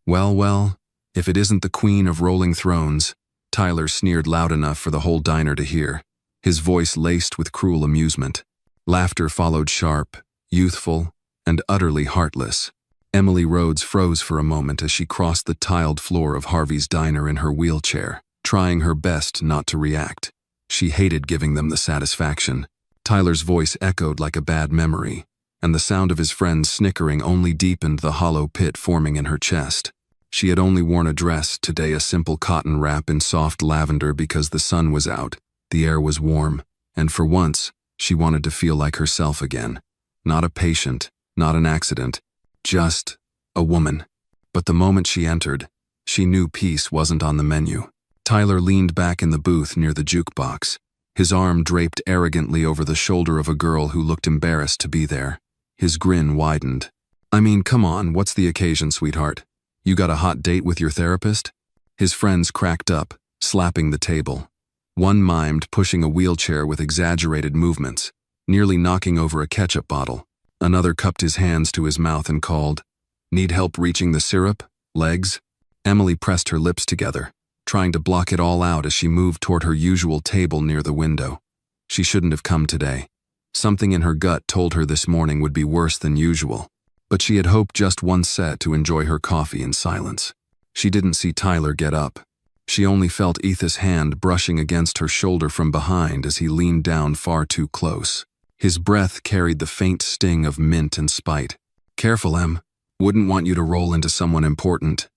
Well, if it isn't the queen of rolling thrones," Tyler sneered loud enough for the whole diner to hear, his voice laced with cruel amusement. Laughter followed, sharp, youthful, and utterly heartless. Emily Rhodes froze for a moment as she crossed the tiled floor of Harvey's diner in her wheelchair, trying her best not to react. She hated giving them the satisfaction. Tyler's voice echoed like a bad memory, and the sound of his friends snickering only deepened the hollow pit forming in her chest. She had only worn a dress today, a simple cotton wrap in soft lavender, because the sun was out, the air was warm, and for once, she wanted to feel like herself again. Not a patient, not an accident, just a woman. But the moment she entered, she knew peace wasn't on the menu. Tyler leaned back in the booth near the jukebox, his arm draped arrogantly over the shoulder of a girl who looked embarrassed to be there. His grin widened. "I mean, come on, what's the occasion, sweetheart? You got a hot date with your therapist?" His friends cracked up, slapping the table. One mimed pushing a wheelchair with exaggerated movements, nearly knocking over a ketchup bottle. Another cupped his hands to his mouth and called, "Need help reaching the syrup? Legs?" Emily pressed her lips together, trying to block it all out as she moved toward her usual table near the window. She shouldn't have come today. Something in her gut told her this morning would be worse than usual, but she had hoped just one set to enjoy her coffee in silence. She didn't see Tyler get up. She only felt Ethan's hand brushing against her shoulder from behind as he leaned down far too close. His breath carried the faint sting of mint and spite. "Careful, Em. Wouldn't want you to roll into someone important."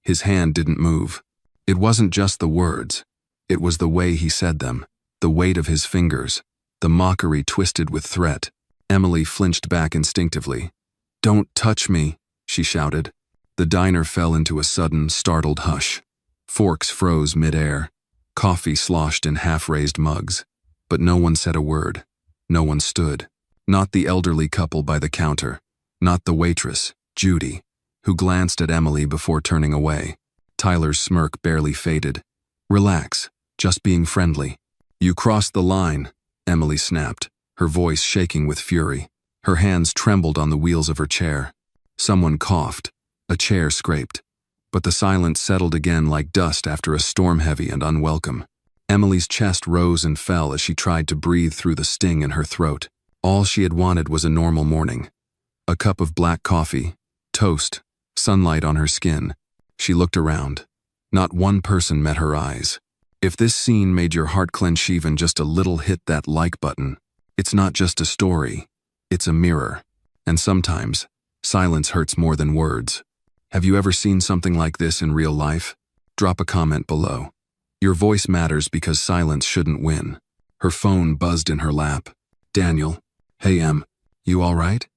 His hand didn't move. It wasn't just the words. It was the way he said them, the weight of his fingers, the mockery twisted with threat. Emily flinched back instinctively. "Don't touch me," she shouted. The diner fell into a sudden, startled hush. Forks froze mid-air. Coffee sloshed in half-raised mugs. But no one said a word. No one stood. Not the elderly couple by the counter. Not the waitress, Judy, who glanced at Emily before turning away. Tyler's smirk barely faded. "Relax, just being friendly." "You crossed the line," Emily snapped, her voice shaking with fury. Her hands trembled on the wheels of her chair. Someone coughed. A chair scraped. But the silence settled again like dust after a storm, heavy and unwelcome. Emily's chest rose and fell as she tried to breathe through the sting in her throat. All she had wanted was a normal morning. A cup of black coffee, toast, sunlight on her skin. She looked around. Not one person met her eyes. If this scene made your heart clench even just a little, hit that like button. It's not just a story. It's a mirror. And sometimes, silence hurts more than words. Have you ever seen something like this in real life? Drop a comment below. Your voice matters because silence shouldn't win. Her phone buzzed in her lap. "Daniel. Hey, Em. You all right?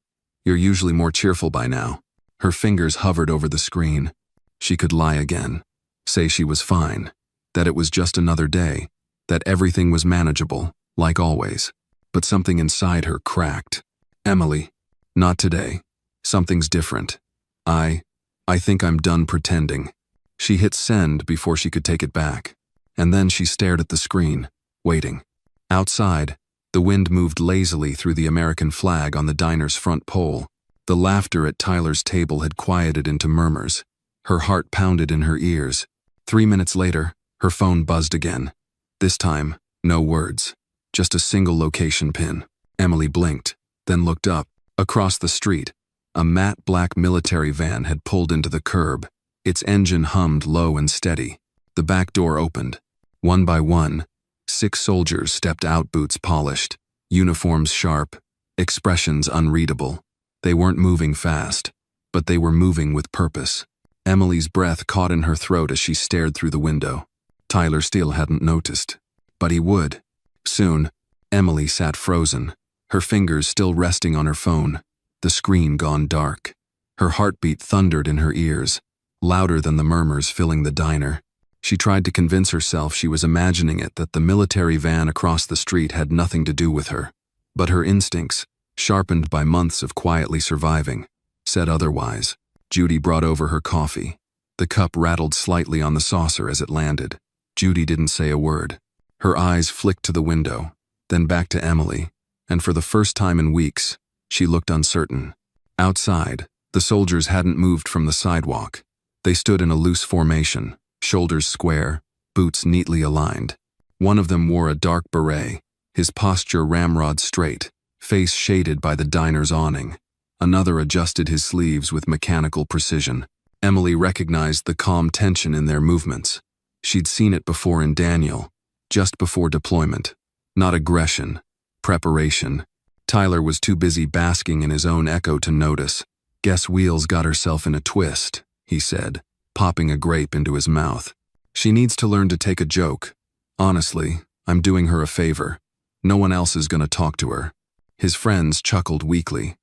You're usually more cheerful by now." Her fingers hovered over the screen. She could lie again. Say she was fine. That it was just another day. That everything was manageable, like always. But something inside her cracked. "Emily. Not today. Something's different. I think I'm done pretending." She hit send before she could take it back. And then she stared at the screen, waiting. Outside, the wind moved lazily through the American flag on the diner's front pole. The laughter at Tyler's table had quieted into murmurs. Her heart pounded in her ears. 3 minutes later, her phone buzzed again. This time, no words. Just a single location pin. Emily blinked, then looked up. Across the street, a matte black military van had pulled into the curb. Its engine hummed low and steady. The back door opened. One by one, 6 soldiers stepped out, boots polished, uniforms sharp, expressions unreadable. They weren't moving fast, but they were moving with purpose. Emily's breath caught in her throat as she stared through the window. Tyler still hadn't noticed, but he would. Soon, Emily sat frozen, her fingers still resting on her phone, the screen gone dark. Her heartbeat thundered in her ears, louder than the murmurs filling the diner. She tried to convince herself she was imagining it, that the military van across the street had nothing to do with her. But her instincts, sharpened by months of quietly surviving, said otherwise. Judy brought over her coffee. The cup rattled slightly on the saucer as it landed. Judy didn't say a word. Her eyes flicked to the window, then back to Emily, and for the first time in weeks, she looked uncertain. Outside, the soldiers hadn't moved from the sidewalk. They stood in a loose formation, shoulders square, boots neatly aligned. One of them wore a dark beret, his posture ramrod straight, face shaded by the diner's awning. Another adjusted his sleeves with mechanical precision. Emily recognized the calm tension in their movements. She'd seen it before in Daniel, just before deployment. Not aggression, preparation. Tyler was too busy basking in his own echo to notice. "Guess Wheels got herself in a twist," he said, popping a grape into his mouth. "She needs to learn to take a joke. Honestly, I'm doing her a favor. No one else is gonna talk to her." His friends chuckled weakly.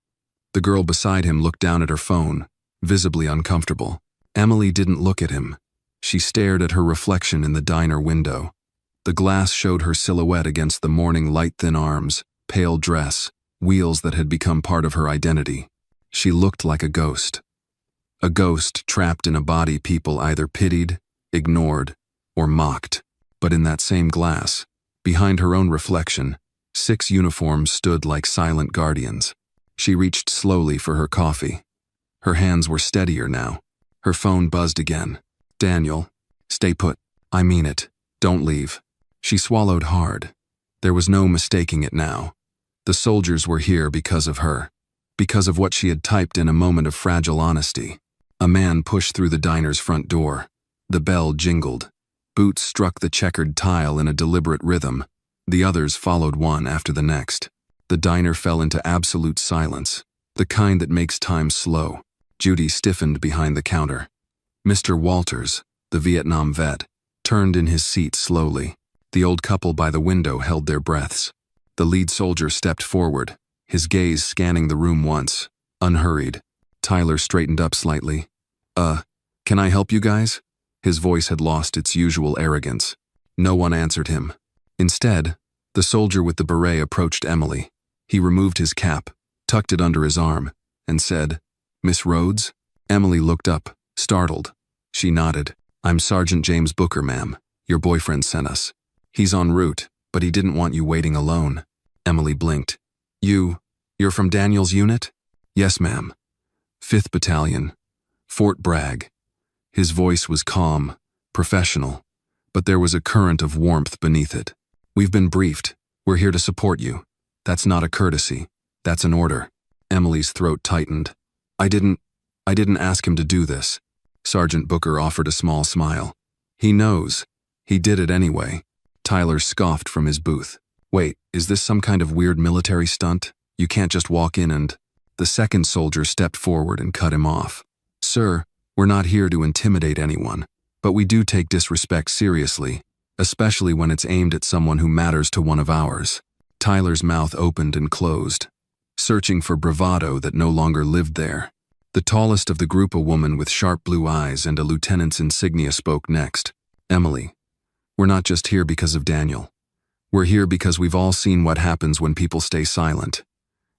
The girl beside him looked down at her phone, visibly uncomfortable. Emily didn't look at him. She stared at her reflection in the diner window. The glass showed her silhouette against the morning light-thin arms, pale dress, wheels that had become part of her identity. She looked like a ghost. A ghost trapped in a body people either pitied, ignored, or mocked. But in that same glass, behind her own reflection, 6 uniforms stood like silent guardians. She reached slowly for her coffee. Her hands were steadier now. Her phone buzzed again. "Daniel, stay put. I mean it. Don't leave." She swallowed hard. There was no mistaking it now. The soldiers were here because of her, because of what she had typed in a moment of fragile honesty. A man pushed through the diner's front door. The bell jingled. Boots struck the checkered tile in a deliberate rhythm. The others followed one after the next. The diner fell into absolute silence, the kind that makes time slow. Judy stiffened behind the counter. Mr. Walters, the Vietnam vet, turned in his seat slowly. The old couple by the window held their breaths. The lead soldier stepped forward, his gaze scanning the room once, unhurried. Tyler straightened up slightly. Can I help you guys?" His voice had lost its usual arrogance. No one answered him. Instead, the soldier with the beret approached Emily. He removed his cap, tucked it under his arm, and said, "Miss Rhodes?" Emily looked up, startled. She nodded. "I'm Sergeant James Booker, ma'am. Your boyfriend sent us. He's en route, but he didn't want you waiting alone." Emily blinked. You're from Daniel's unit?" "Yes, ma'am. 5th Battalion. Fort Bragg." His voice was calm, professional, but there was a current of warmth beneath it. "We've been briefed. We're here to support you. That's not a courtesy. That's an order." Emily's throat tightened. I didn't ask him to do this." Sergeant Booker offered a small smile. "He knows. He did it anyway." Tyler scoffed from his booth. "Wait, is this some kind of weird military stunt? You can't just walk in and—" The second soldier stepped forward and cut him off. "Sir, we're not here to intimidate anyone, but we do take disrespect seriously, especially when it's aimed at someone who matters to one of ours." Tyler's mouth opened and closed, searching for bravado that no longer lived there. The tallest of the group, a woman with sharp blue eyes and a lieutenant's insignia, spoke next. "Emily, we're not just here because of Daniel. We're here because we've all seen what happens when people stay silent,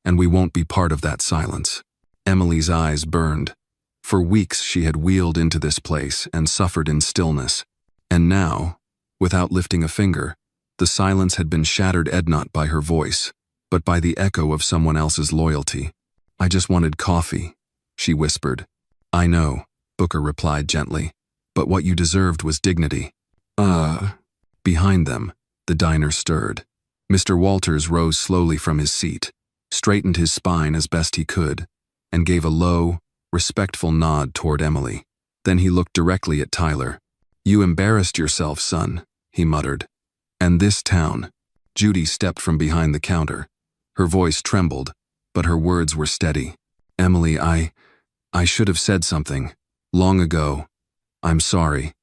and we won't be part of that silence." Emily's eyes burned. For weeks she had wheeled into this place and suffered in stillness. And now, without lifting a finger, the silence had been shattered not by her voice, but by the echo of someone else's loyalty. "I just wanted coffee," she whispered. "I know," Booker replied gently, "but what you deserved was dignity." Behind them, the diner stirred. Mr. Walters rose slowly from his seat, straightened his spine as best he could, and gave a low, respectful nod toward Emily. Then he looked directly at Tyler. "You embarrassed yourself, son," he muttered. "And this town." Judy stepped from behind the counter. Her voice trembled, but her words were steady. "Emily, I should have said something. Long ago. I'm sorry.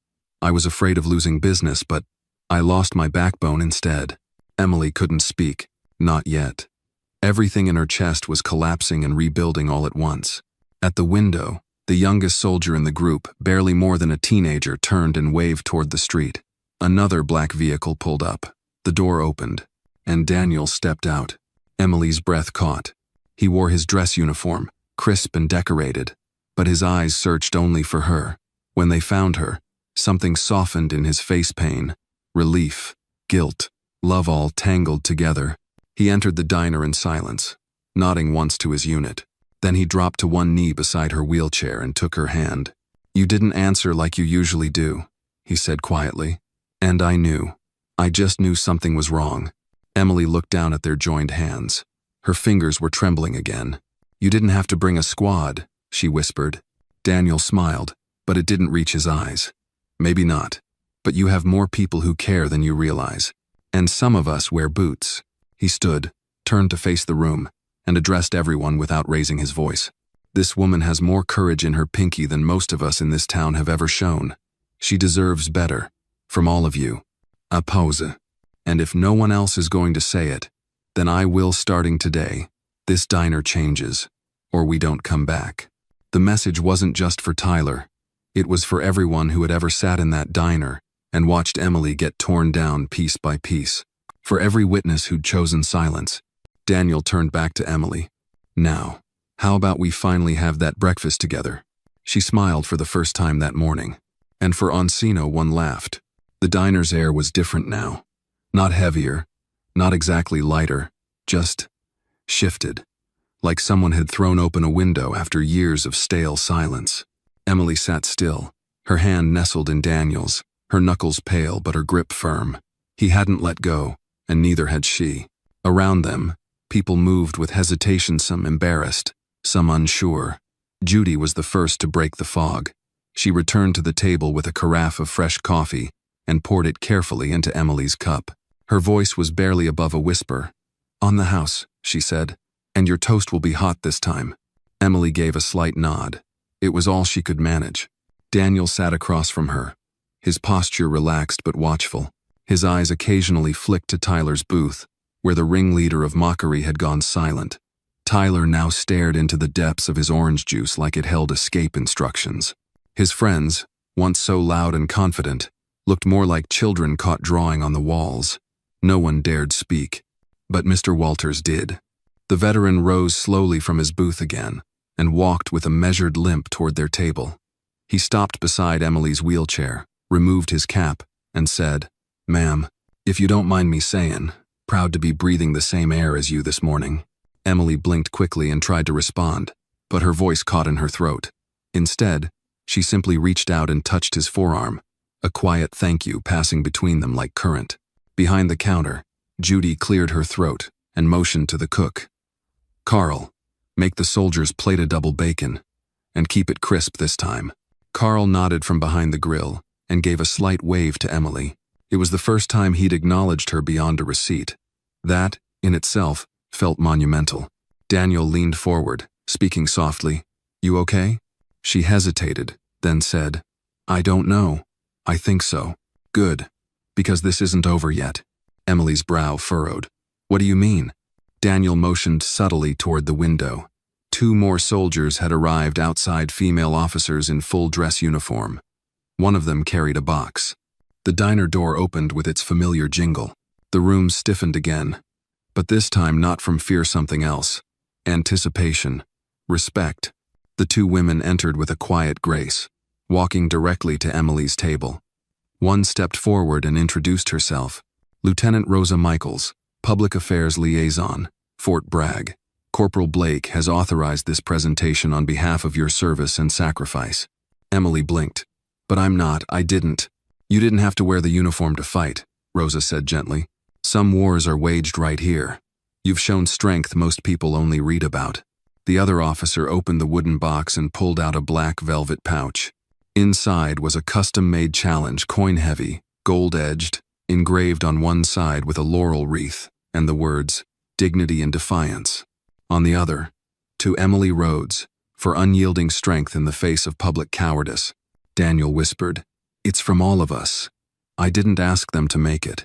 I was afraid of losing business, but I lost my backbone instead." Emily couldn't speak. Not yet. Everything in her chest was collapsing and rebuilding all at once. At the window, the youngest soldier in the group, barely more than a teenager, turned and waved toward the street. Another black vehicle pulled up. The door opened, and Daniel stepped out. Emily's breath caught. He wore his dress uniform, crisp and decorated, but his eyes searched only for her. When they found her, something softened in his face: pain, relief, guilt, love, all tangled together. He entered the diner in silence, nodding once to his unit. Then he dropped to one knee beside her wheelchair and took her hand. You didn't answer like you usually do, he said quietly. And I knew. I just knew something was wrong. Emily looked down at their joined hands. Her fingers were trembling again. You didn't have to bring a squad, she whispered. Daniel smiled, but it didn't reach his eyes. Maybe not. But you have more people who care than you realize. And some of us wear boots. He stood, turned to face the room, and addressed everyone without raising his voice. This woman has more courage in her pinky than most of us in this town have ever shown. She deserves better. From all of you. A pause. And if no one else is going to say it, then I will starting today. This diner changes, or we don't come back. The message wasn't just for Tyler. It was for everyone who had ever sat in that diner and watched Emily get torn down piece by piece. For every witness who'd chosen silence. Daniel turned back to Emily. Now, how about we finally have that breakfast together? She smiled for the first time that morning. And for Oncino, one laughed. The diner's air was different now. Not heavier, not exactly lighter, just shifted. Like someone had thrown open a window after years of stale silence. Emily sat still, her hand nestled in Daniel's, her knuckles pale but her grip firm. He hadn't let go, and neither had she. Around them, people moved with hesitation, some embarrassed, some unsure. Judy was the first to break the fog. She returned to the table with a carafe of fresh coffee and poured it carefully into Emily's cup. Her voice was barely above a whisper. On the house, she said, and your toast will be hot this time. Emily gave a slight nod. It was all she could manage. Daniel sat across from her, his posture relaxed but watchful. His eyes occasionally flicked to Tyler's booth, where the ringleader of mockery had gone silent. Tyler now stared into the depths of his orange juice like it held escape instructions. His friends, once so loud and confident, looked more like children caught drawing on the walls. No one dared speak, but Mr. Walters did. The veteran rose slowly from his booth again and walked with a measured limp toward their table. He stopped beside Emily's wheelchair, removed his cap, and said, "Ma'am, if you don't mind me saying, proud to be breathing the same air as you this morning." Emily blinked quickly and tried to respond, but her voice caught in her throat. Instead, she simply reached out and touched his forearm, a quiet thank you passing between them like current. Behind the counter, Judy cleared her throat and motioned to the cook. "Carl, make the soldiers plate a double bacon, and keep it crisp this time." Carl nodded from behind the grill and gave a slight wave to Emily. It was the first time he'd acknowledged her beyond a receipt. That, in itself, felt monumental. Daniel leaned forward, speaking softly. "You okay?" She hesitated, then said, "I don't know. I think so." "Good. Because this isn't over yet." Emily's brow furrowed. "What do you mean?" Daniel motioned subtly toward the window. 2 more soldiers had arrived outside, female officers in full dress uniform. One of them carried a box. The diner door opened with its familiar jingle. The room stiffened again, but this time not from fear, something else. Anticipation. Respect. The 2 women entered with a quiet grace, walking directly to Emily's table. One stepped forward and introduced herself. "Lieutenant Rosa Michaels, Public Affairs Liaison, Fort Bragg. Corporal Blake has authorized this presentation on behalf of your service and sacrifice." Emily blinked. "But I didn't." "You didn't have to wear the uniform to fight," Rosa said gently. "Some wars are waged right here. You've shown strength most people only read about." The other officer opened the wooden box and pulled out a black velvet pouch. Inside was a custom-made challenge, coin-heavy, gold-edged, engraved on one side with a laurel wreath, and the words, "Dignity and Defiance." On the other, "To Emily Rhodes, for unyielding strength in the face of public cowardice." Daniel whispered, "It's from all of us. I didn't ask them to make it.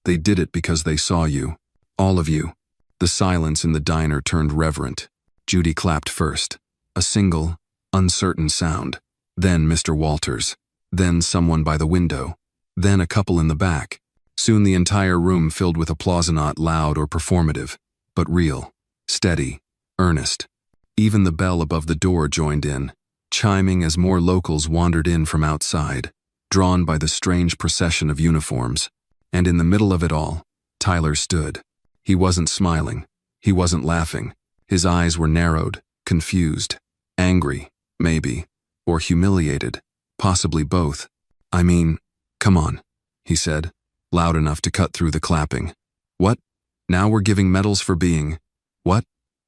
They did it because they saw you. All of you." The silence in the diner turned reverent. Judy clapped first, a single, uncertain sound. Then Mr. Walters. Then someone by the window. Then a couple in the back. Soon the entire room filled with applause, not loud or performative, but real, steady, earnest. Even the bell above the door joined in, chiming as more locals wandered in from outside, drawn by the strange procession of uniforms. And in the middle of it all, Tyler stood. He wasn't smiling. He wasn't laughing. His eyes were narrowed, confused, angry, maybe, Or humiliated? Possibly both. I mean, come on, he said, loud enough to cut through the clapping. What? Now we're giving medals for being… What?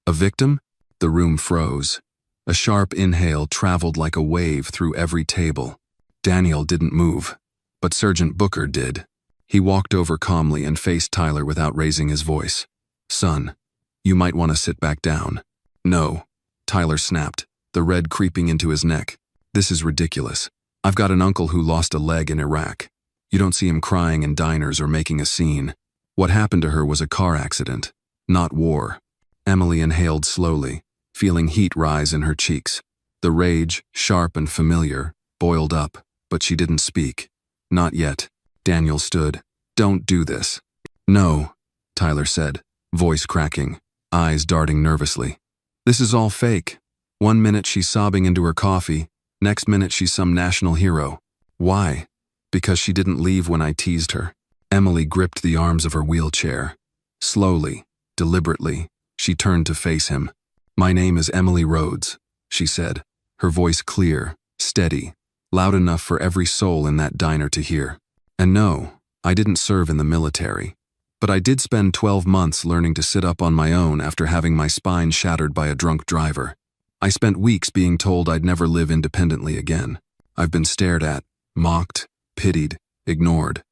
A victim? The room froze. A sharp inhale traveled like a wave through every table. Daniel didn't move, but Sergeant Booker did. He walked over calmly and faced Tyler without raising his voice. Son, you might want to sit back down. No, Tyler snapped, the red creeping into his neck. This is ridiculous. I've got an uncle who lost a leg in Iraq. You don't see him crying in diners or making a scene. What happened to her was a car accident, not war. Emily inhaled slowly, feeling heat rise in her cheeks. The rage, sharp and familiar, boiled up, but she didn't speak. Not yet. Daniel stood. Don't do this. No, Tyler said, voice cracking, eyes darting nervously. This is all fake. 1 minute she's sobbing into her coffee, next minute she's some national hero. Why? Because she didn't leave when I teased her. Emily gripped the arms of her wheelchair. Slowly, deliberately, she turned to face him. My name is Emily Rhodes, she said, her voice clear, steady, loud enough for every soul in that diner to hear. And no, I didn't serve in the military. But I did spend 12 months learning to sit up on my own after having my spine shattered by a drunk driver. I spent weeks being told I'd never live independently again. I've been stared at, mocked, pitied, ignored.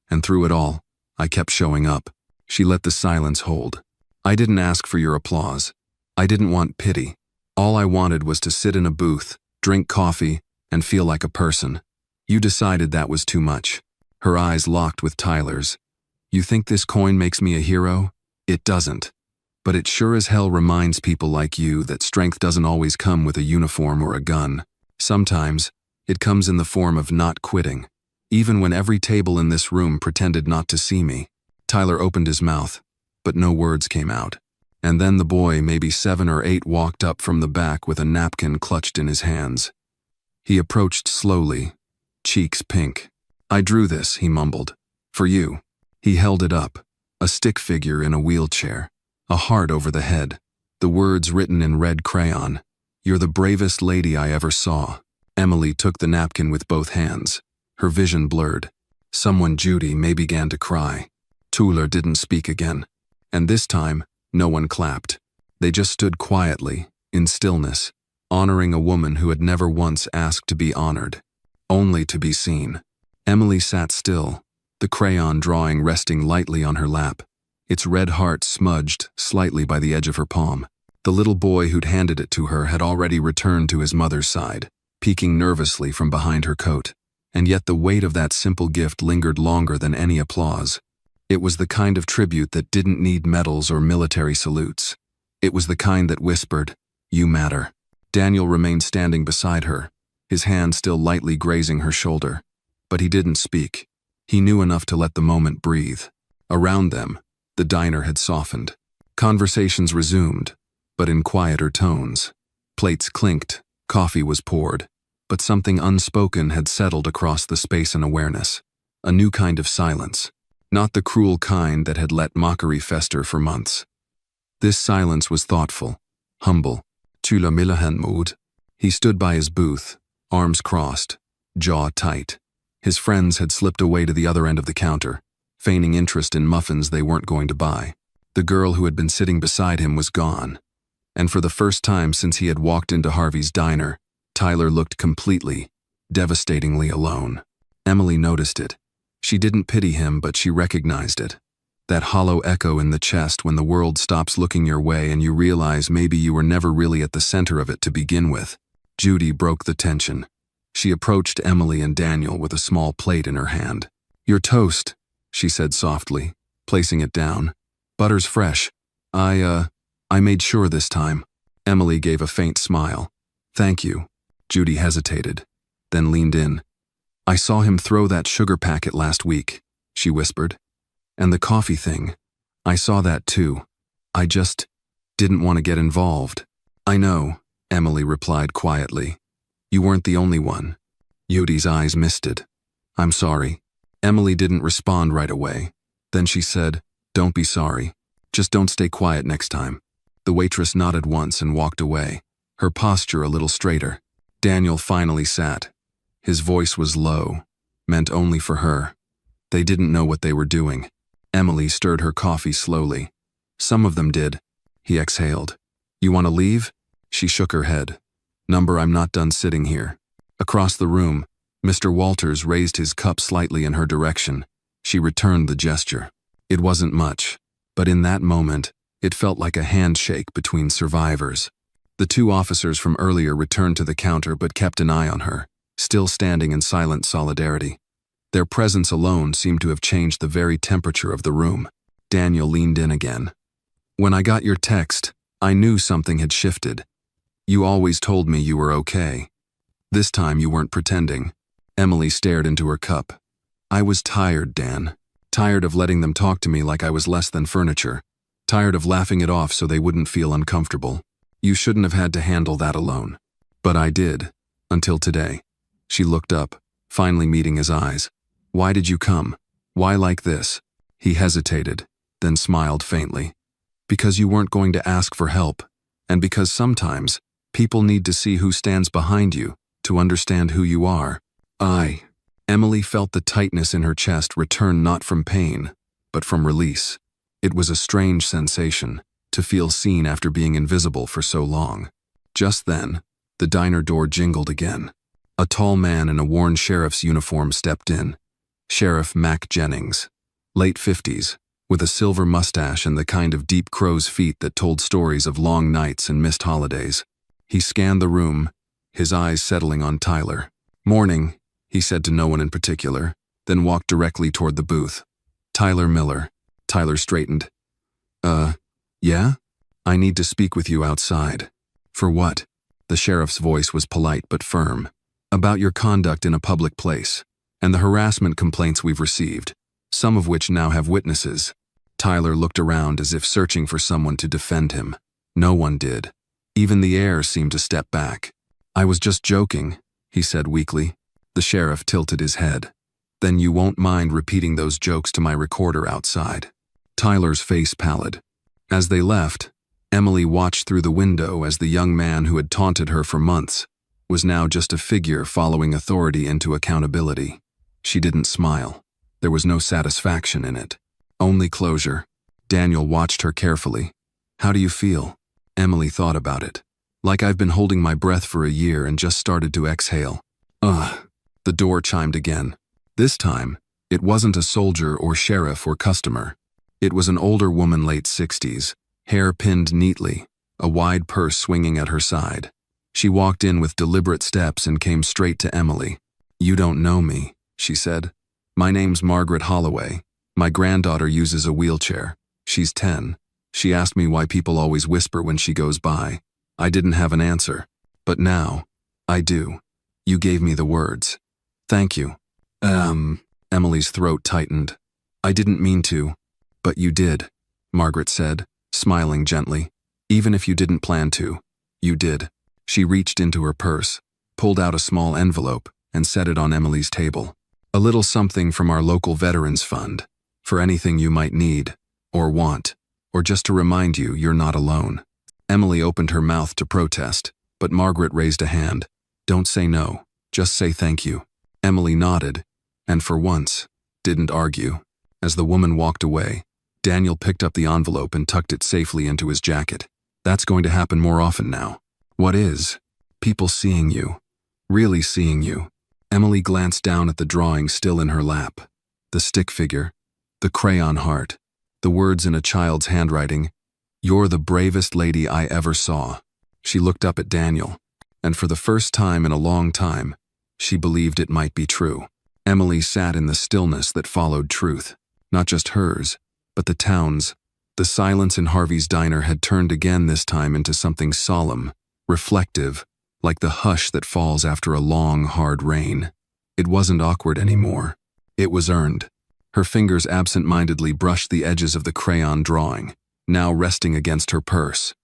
And through it all, I kept showing up. She let the silence hold. I didn't ask for your applause. I didn't want pity. All I wanted was to sit in a booth, drink coffee, and feel like a person. You decided that was too much. Her eyes locked with Tyler's. You think this coin makes me a hero? It doesn't. But it sure as hell reminds people like you that strength doesn't always come with a uniform or a gun. Sometimes, it comes in the form of not quitting, even when every table in this room pretended not to see me. Tyler opened his mouth, but no words came out. And then the boy, maybe 7 or 8, walked up from the back with a napkin clutched in his hands. He approached slowly, cheeks pink. I drew this, he mumbled. For you. He held it up, a stick figure in a wheelchair, a heart over the head, the words written in red crayon. You're the bravest lady I ever saw. Emily took the napkin with both hands, her vision blurred. Someone Judy may began to cry. Tuller didn't speak again. And this time, no one clapped. They just stood quietly, in stillness, honoring a woman who had never once asked to be honored, only to be seen. Emily sat still, the crayon drawing resting lightly on her lap, its red heart smudged slightly by the edge of her palm. The little boy who'd handed it to her had already returned to his mother's side, peeking nervously from behind her coat. And yet the weight of that simple gift lingered longer than any applause. It was the kind of tribute that didn't need medals or military salutes. It was the kind that whispered, "You matter." Daniel remained standing beside her, his hand still lightly grazing her shoulder. But he didn't speak. He knew enough to let the moment breathe. Around them, the diner had softened. Conversations resumed, but in quieter tones. Plates clinked, coffee was poured, but something unspoken had settled across the space and awareness. A new kind of silence. Not the cruel kind that had let mockery fester for months. This silence was thoughtful, humble. Tu la Milahan mood. He stood by his booth, arms crossed, jaw tight. His friends had slipped away to the other end of the counter, feigning interest in muffins they weren't going to buy. The girl who had been sitting beside him was gone. And for the first time since he had walked into Harvey's diner, Tyler looked completely, devastatingly alone. Emily noticed it. She didn't pity him, but she recognized it. That hollow echo in the chest when the world stops looking your way and you realize maybe you were never really at the center of it to begin with. Judy broke the tension. She approached Emily and Daniel with a small plate in her hand. Your toast, she said softly, placing it down. Butter's fresh. I made sure this time. Emily gave a faint smile. Thank you. Judy hesitated, then leaned in. I saw him throw that sugar packet last week, she whispered. And the coffee thing. I saw that too. I just didn't want to get involved. I know, Emily replied quietly. You weren't the only one. Judy's eyes misted. I'm sorry. Emily didn't respond right away. Then she said, Don't be sorry. Just don't stay quiet next time. The waitress nodded once and walked away, her posture a little straighter. Daniel finally sat. His voice was low, meant only for her. They didn't know what they were doing. Emily stirred her coffee slowly. Some of them did. He exhaled. You want to leave? She shook her head. Number, I'm not done sitting here. Across the room, Mr. Walters raised his cup slightly in her direction. She returned the gesture. It wasn't much, but in that moment, it felt like a handshake between survivors. The two officers from earlier returned to the counter but kept an eye on her, still standing in silent solidarity. Their presence alone seemed to have changed the very temperature of the room. Daniel leaned in again. When I got your text, I knew something had shifted. You always told me you were okay. This time you weren't pretending. Emily stared into her cup. I was tired, Dan. Tired of letting them talk to me like I was less than furniture. Tired of laughing it off so they wouldn't feel uncomfortable. You shouldn't have had to handle that alone. But I did. Until today. She looked up, finally meeting his eyes. Why did you come? Why like this? He hesitated, then smiled faintly. Because you weren't going to ask for help, and because sometimes people need to see who stands behind you to understand who you are. Emily felt the tightness in her chest return not from pain, but from release. It was a strange sensation to feel seen after being invisible for so long. Just then, the diner door jingled again. A tall man in a worn sheriff's uniform stepped in. Sheriff Mac Jennings, late 50s, with a silver mustache and the kind of deep crow's feet that told stories of long nights and missed holidays. He scanned the room, his eyes settling on Tyler. Morning, he said to no one in particular, then walked directly toward the booth. Tyler Miller. Tyler straightened. Yeah? I need to speak with you outside. For what? The sheriff's voice was polite but firm. About your conduct in a public place, and the harassment complaints we've received, some of which now have witnesses. Tyler looked around as if searching for someone to defend him. No one did. Even the air seemed to step back. I was just joking, he said weakly. The sheriff tilted his head. Then you won't mind repeating those jokes to my recorder outside. Tyler's face pallid. As they left, Emily watched through the window as the young man who had taunted her for months was now just a figure following authority into accountability. She didn't smile. There was no satisfaction in it. Only closure. Daniel watched her carefully. How do you feel? Emily thought about it. Like I've been holding my breath for a year and just started to exhale. Ugh. The door chimed again. This time, it wasn't a soldier or sheriff or customer. It was an older woman, late 60s, hair pinned neatly, a wide purse swinging at her side. She walked in with deliberate steps and came straight to Emily. You don't know me, she said. My name's Margaret Holloway. My granddaughter uses a wheelchair. She's 10. She asked me why people always whisper when she goes by. I didn't have an answer. But now, I do. You gave me the words. Thank you. Emily's throat tightened. I didn't mean to. But you did, Margaret said, smiling gently. Even if you didn't plan to, you did. She reached into her purse, pulled out a small envelope, and set it on Emily's table. A little something from our local Veterans Fund, for anything you might need, or want, or just to remind you you're not alone. Emily opened her mouth to protest, but Margaret raised a hand. Don't say no, just say thank you. Emily nodded, and for once, didn't argue. As the woman walked away, Daniel picked up the envelope and tucked it safely into his jacket. That's going to happen more often now. What is? People seeing you. Really seeing you. Emily glanced down at the drawing still in her lap. The stick figure. The crayon heart. The words in a child's handwriting. You're the bravest lady I ever saw. She looked up at Daniel, and for the first time in a long time, she believed it might be true. Emily sat in the stillness that followed truth. Not just hers, but the town's. The silence in Harvey's diner had turned again this time into something solemn, reflective, like the hush that falls after a long, hard rain. It wasn't awkward anymore. It was earned. Her fingers absent-mindedly brushed the edges of the crayon drawing, now resting against her purse.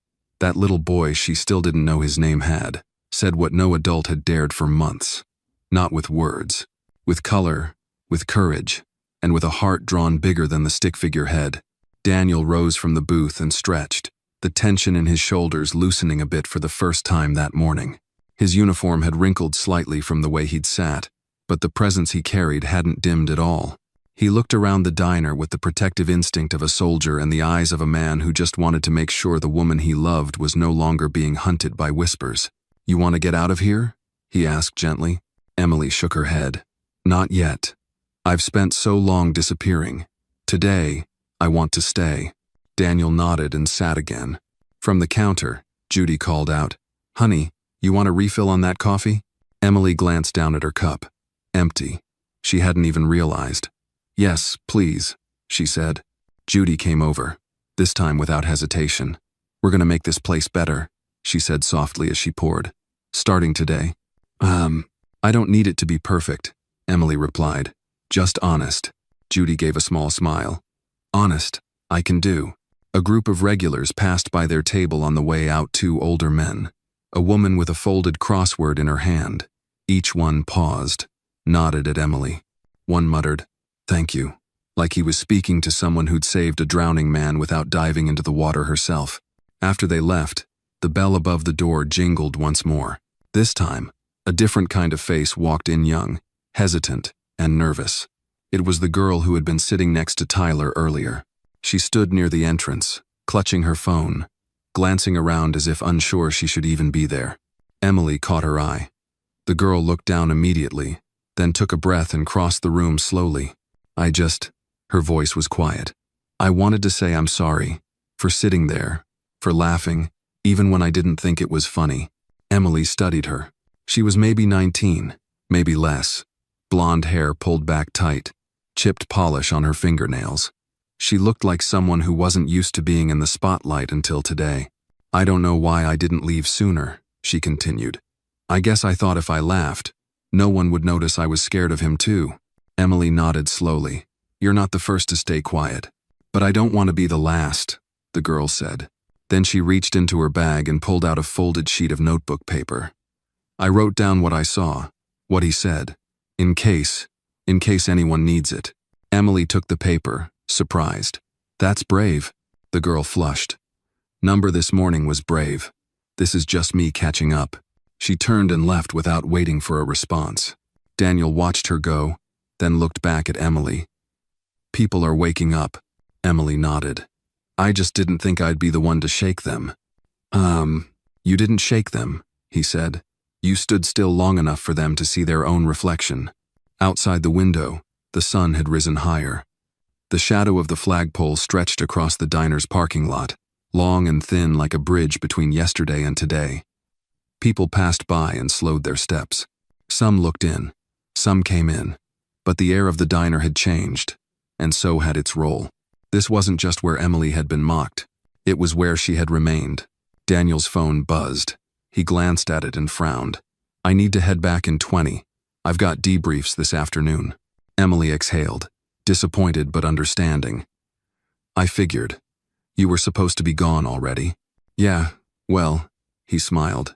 That little boy she still didn't know his name had, said what no adult had dared for months. Not with words. With color, with courage, and with a heart drawn bigger than the stick figure head. Daniel rose from the booth and stretched, the tension in his shoulders loosening a bit for the first time that morning. His uniform had wrinkled slightly from the way he'd sat, but the presence he carried hadn't dimmed at all. He looked around the diner with the protective instinct of a soldier and the eyes of a man who just wanted to make sure the woman he loved was no longer being hunted by whispers. "You want to get out of here?" he asked gently. Emily shook her head. "Not yet. I've spent so long disappearing. Today, I want to stay." Daniel nodded and sat again. From the counter, Judy called out, "Honey, you want a refill on that coffee?" Emily glanced down at her cup. Empty. She hadn't even realized. "Yes, please," she said. Judy came over, this time without hesitation. "We're going to make this place better," she said softly as she poured. "Starting today." I don't need it to be perfect," Emily replied. "Just honest." Judy gave a small smile. "Honest, I can do." A group of regulars passed by their table on the way out, two older men. A woman with a folded crossword in her hand. Each one paused, nodded at Emily. One muttered, "Thank you," like he was speaking to someone who'd saved a drowning man without diving into the water herself. After they left, the bell above the door jingled once more. This time, a different kind of face walked in, young, hesitant, and nervous. It was the girl who had been sitting next to Tyler earlier. She stood near the entrance, clutching her phone, glancing around as if unsure she should even be there. Emily caught her eye. The girl looked down immediately, then took a breath and crossed the room slowly. Her voice was quiet. "I wanted to say I'm sorry, for sitting there, for laughing, even when I didn't think it was funny." Emily studied her. She was maybe 19, maybe less. Blonde hair pulled back tight, chipped polish on her fingernails. She looked like someone who wasn't used to being in the spotlight until today. "I don't know why I didn't leave sooner," she continued. "I guess I thought if I laughed, no one would notice I was scared of him too." Emily nodded slowly. "You're not the first to stay quiet. But I don't want to be the last," the girl said. Then she reached into her bag and pulled out a folded sheet of notebook paper. "I wrote down what I saw, what he said, in case anyone needs it." Emily took the paper, surprised. "That's brave." The girl flushed. "Number this morning was brave. This is just me catching up." She turned and left without waiting for a response. Daniel watched her go, then looked back at Emily. "People are waking up," Emily nodded. "I just didn't think I'd be the one to shake them." You didn't shake them," he said. "You stood still long enough for them to see their own reflection." Outside the window, the sun had risen higher. The shadow of the flagpole stretched across the diner's parking lot, long and thin like a bridge between yesterday and today. People passed by and slowed their steps. Some looked in, some came in, but the air of the diner had changed, and so had its role. This wasn't just where Emily had been mocked. It was where she had remained. Daniel's phone buzzed. He glanced at it and frowned. "I need to head back in 20. I've got debriefs this afternoon." Emily exhaled, disappointed but understanding. "I figured. You were supposed to be gone already." "Yeah, well," he smiled.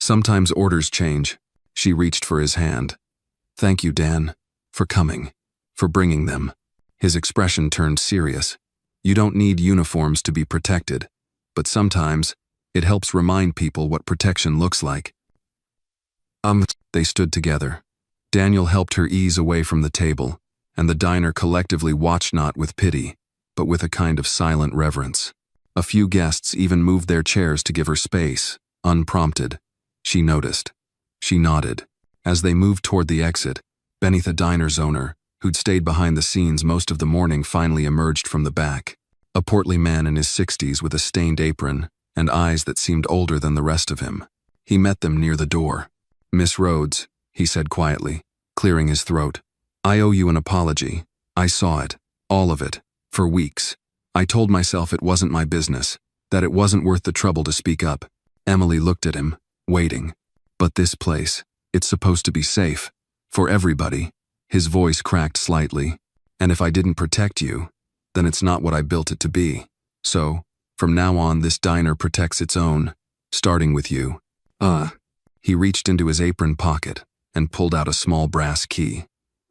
"Sometimes orders change." She reached for his hand. "Thank you, Dan, for coming, for bringing them." His expression turned serious. "You don't need uniforms to be protected, but sometimes it helps remind people what protection looks like." They stood together. Daniel helped her ease away from the table, and the diner collectively watched, not with pity, but with a kind of silent reverence. A few guests even moved their chairs to give her space, unprompted. She noticed. She nodded. As they moved toward the exit, Benny, the diner's owner, who'd stayed behind the scenes most of the morning, finally emerged from the back. A portly man in his 60s with a stained apron and eyes that seemed older than the rest of him. He met them near the door. "Miss Rhodes," he said quietly, clearing his throat. "I owe you an apology. I saw it, all of it, for weeks. I told myself it wasn't my business, that it wasn't worth the trouble to speak up." Emily looked at him, waiting. "But this place, it's supposed to be safe. For everybody." His voice cracked slightly. "And if I didn't protect you, then it's not what I built it to be. So, from now on, this diner protects its own, starting with you." He reached into his apron pocket and pulled out a small brass key.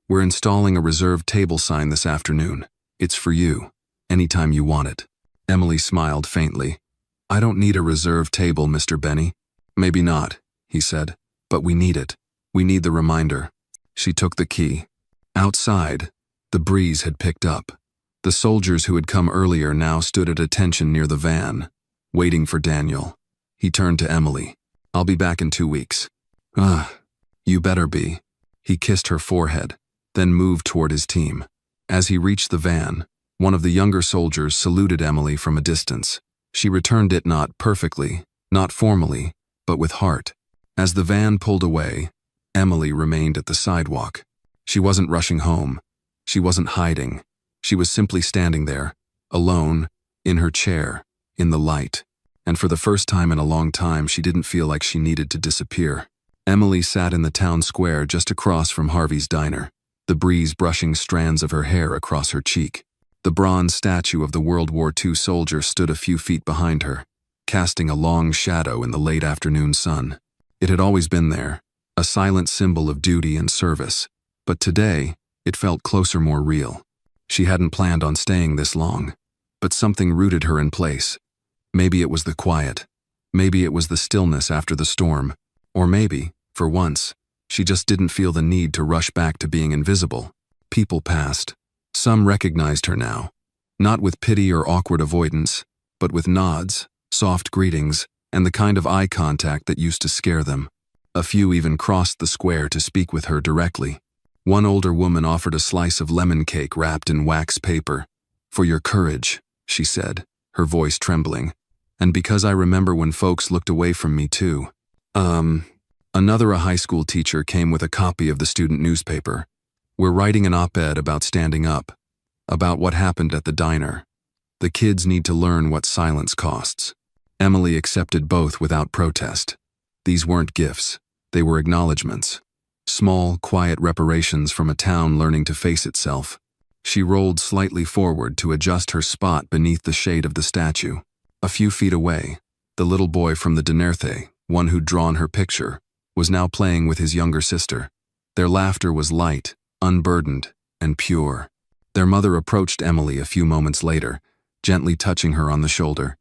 "We're installing a reserved table sign this afternoon. It's for you, anytime you want it." Emily smiled faintly. "I don't need a reserved table, Mr. Benny." "Maybe not," he said. But we need it. We need the reminder. She took the key. Outside, the breeze had picked up. The soldiers who had come earlier now stood at attention near the van, waiting for Daniel. He turned to Emily. I'll be back in 2 weeks. You better be. He kissed her forehead, then moved toward his team. As he reached the van, one of the younger soldiers saluted Emily from a distance. She returned it not perfectly, not formally, but with heart. As the van pulled away, Emily remained at the sidewalk. She wasn't rushing home. She wasn't hiding. She was simply standing there, alone, in her chair, in the light. And for the first time in a long time, she didn't feel like she needed to disappear. Emily sat in the town square just across from Harvey's diner, the breeze brushing strands of her hair across her cheek. The bronze statue of the World War II soldier stood a few feet behind her, casting a long shadow in the late afternoon sun. It had always been there, a silent symbol of duty and service, but today, it felt closer, more real. She hadn't planned on staying this long, but something rooted her in place. Maybe it was the quiet. Maybe it was the stillness after the storm. Or maybe, for once, she just didn't feel the need to rush back to being invisible. People passed. Some recognized her now, not with pity or awkward avoidance, but with nods, soft greetings, and the kind of eye contact that used to scare them. A few even crossed the square to speak with her directly. One older woman offered a slice of lemon cake wrapped in wax paper. "For your courage," she said, her voice trembling. "And because I remember when folks looked away from me too." Another, a high school teacher, came with a copy of the student newspaper. "We're writing an op-ed about standing up, about what happened at the diner. The kids need to learn what silence costs." Emily accepted both without protest. These weren't gifts, they were acknowledgments. Small, quiet reparations from a town learning to face itself. She rolled slightly forward to adjust her spot beneath the shade of the statue. A few feet away, the little boy from the Dinerte, one who'd drawn her picture, was now playing with his younger sister. Their laughter was light, unburdened, and pure. Their mother approached Emily a few moments later, gently touching her on the shoulder.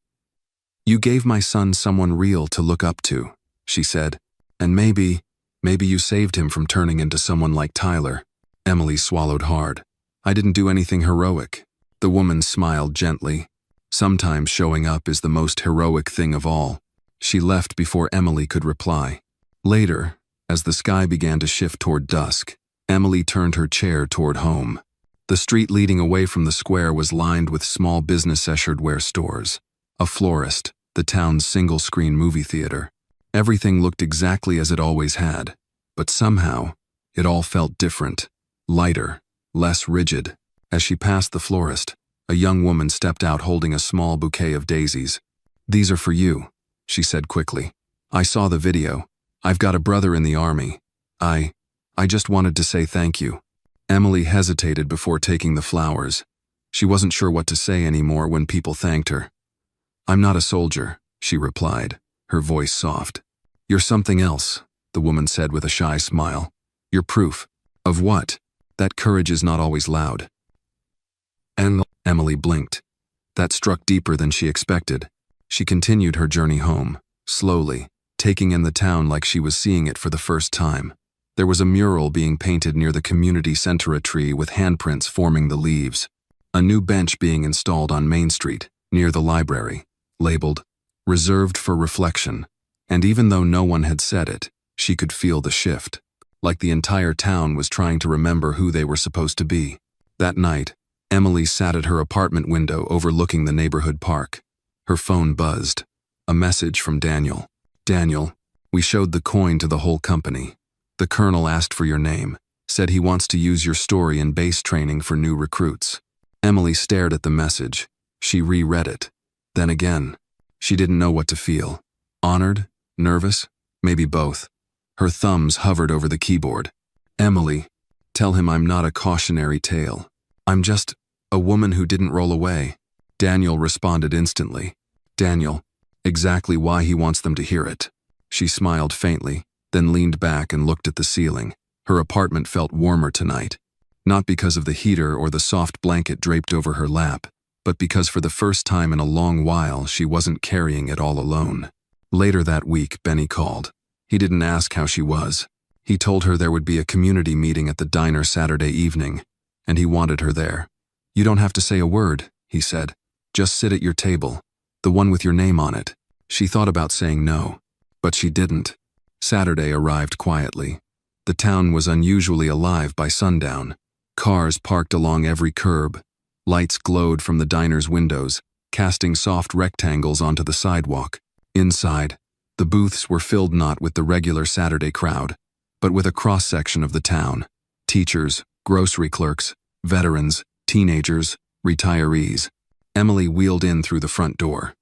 "You gave my son someone real to look up to," she said, "and maybe you saved him from turning into someone like Tyler." Emily swallowed hard. "I didn't do anything heroic." The woman smiled gently. "Sometimes showing up is the most heroic thing of all." She left before Emily could reply. Later, as the sky began to shift toward dusk, Emily turned her chair toward home. The street leading away from the square was lined with small business hardware stores, a florist, the town's single-screen movie theater. Everything looked exactly as it always had, but somehow, it all felt different, lighter, less rigid. As she passed the florist, a young woman stepped out holding a small bouquet of daisies. "These are for you," she said quickly. "I saw the video. I've got a brother in the army. I just wanted to say thank you." Emily hesitated before taking the flowers. She wasn't sure what to say anymore when people thanked her. "I'm not a soldier," she replied, her voice soft. "You're something else," the woman said with a shy smile. "You're proof." "Of what?" "That courage is not always loud." And Emily blinked. That struck deeper than she expected. She continued her journey home, slowly, taking in the town like she was seeing it for the first time. There was a mural being painted near the community center, a tree with handprints forming the leaves. A new bench being installed on Main Street, near the library, labeled, "Reserved for Reflection." And even though no one had said it, she could feel the shift, like the entire town was trying to remember who they were supposed to be. That night, Emily sat at her apartment window overlooking the neighborhood park. Her phone buzzed. A message from Daniel. "Daniel, we showed the coin to the whole company. The colonel asked for your name, said he wants to use your story in base training for new recruits." Emily stared at the message. She reread it. Then again. She didn't know what to feel. Honored? Nervous? Maybe both. Her thumbs hovered over the keyboard. "Emily, tell him I'm not a cautionary tale. I'm just a woman who didn't roll away." Daniel responded instantly. "Daniel, exactly why he wants them to hear it." She smiled faintly, then leaned back and looked at the ceiling. Her apartment felt warmer tonight. Not because of the heater or the soft blanket draped over her lap, but because for the first time in a long while she wasn't carrying it all alone. Later that week, Benny called. He didn't ask how she was. He told her there would be a community meeting at the diner Saturday evening, and he wanted her there. "You don't have to say a word," he said. "Just sit at your table, the one with your name on it." She thought about saying no, but she didn't. Saturday arrived quietly. The town was unusually alive by sundown. Cars parked along every curb. Lights glowed from the diner's windows, casting soft rectangles onto the sidewalk. Inside, the booths were filled not with the regular Saturday crowd, but with a cross-section of the town. Teachers, grocery clerks, veterans, teenagers, retirees. Emily wheeled in through the front door.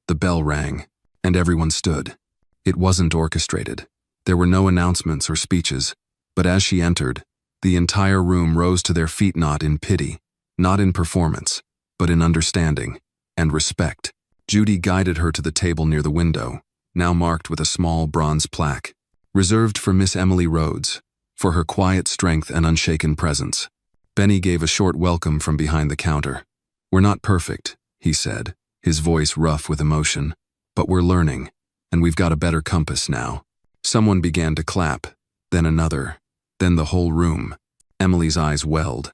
The bell rang, and everyone stood. It wasn't orchestrated. There were no announcements or speeches, but as she entered, the entire room rose to their feet, not in pity, not in performance, but in understanding and respect. Judy guided her to the table near the window, now marked with a small bronze plaque, reserved for Miss Emily Rhodes, for her quiet strength and unshaken presence. Benny gave a short welcome from behind the counter. "We're not perfect," he said, his voice rough with emotion, "but we're learning, and we've got a better compass now." Someone began to clap, then another, then the whole room. Emily's eyes welled.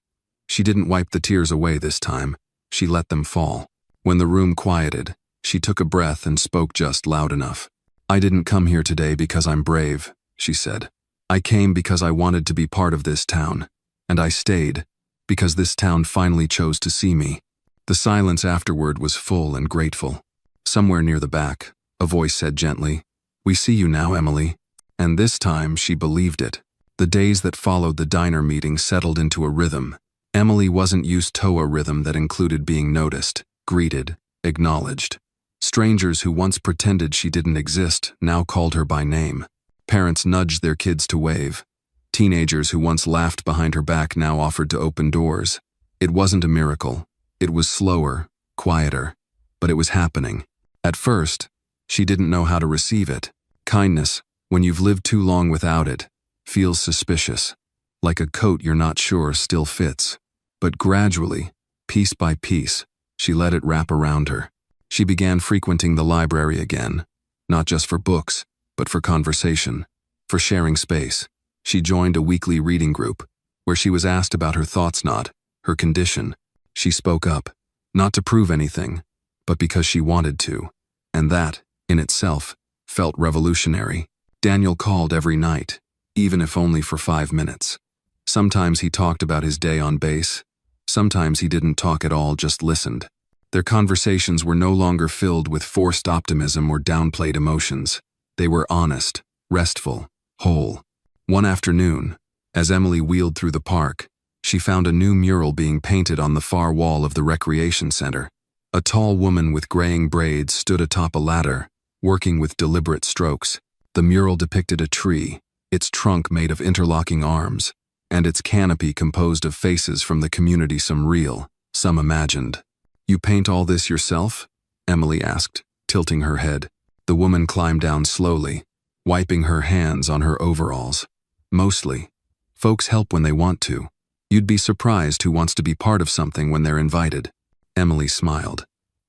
She didn't wipe the tears away this time. She let them fall. When the room quieted, she took a breath and spoke just loud enough. "I didn't come here today because I'm brave," she said. "I came because I wanted to be part of this town, and I stayed because this town finally chose to see me." The silence afterward was full and grateful. Somewhere near the back, a voice said gently, "We see you now, Emily." And this time she believed it. The days that followed the diner meeting settled into a rhythm. Emily wasn't used to a rhythm that included being noticed, greeted, acknowledged. Strangers who once pretended she didn't exist now called her by name. Parents nudged their kids to wave. Teenagers who once laughed behind her back now offered to open doors. It wasn't a miracle. It was slower, quieter, but it was happening. At first, she didn't know how to receive it. Kindness, when you've lived too long without it, feels suspicious, like a coat you're not sure still fits. But gradually, piece by piece, she let it wrap around her. She began frequenting the library again, not just for books, but for conversation, for sharing space. She joined a weekly reading group, where she was asked about her thoughts, not her condition. She spoke up, not to prove anything, but because she wanted to, and that, in itself, felt revolutionary. Daniel called every night, even if only for 5 minutes. Sometimes he talked about his day on base. Sometimes he didn't talk at all, just listened. Their conversations were no longer filled with forced optimism or downplayed emotions. They were honest, restful, whole. One afternoon, as Emily wheeled through the park, she found a new mural being painted on the far wall of the recreation center. A tall woman with graying braids stood atop a ladder, working with deliberate strokes. The mural depicted a tree, its trunk made of interlocking arms, and its canopy composed of faces from the community, some real, some imagined. "You paint all this yourself?" Emily asked, tilting her head. The woman climbed down slowly, wiping her hands on her overalls. "Mostly. Folks help when they want to. You'd be surprised who wants to be part of something when they're invited." Emily smiled.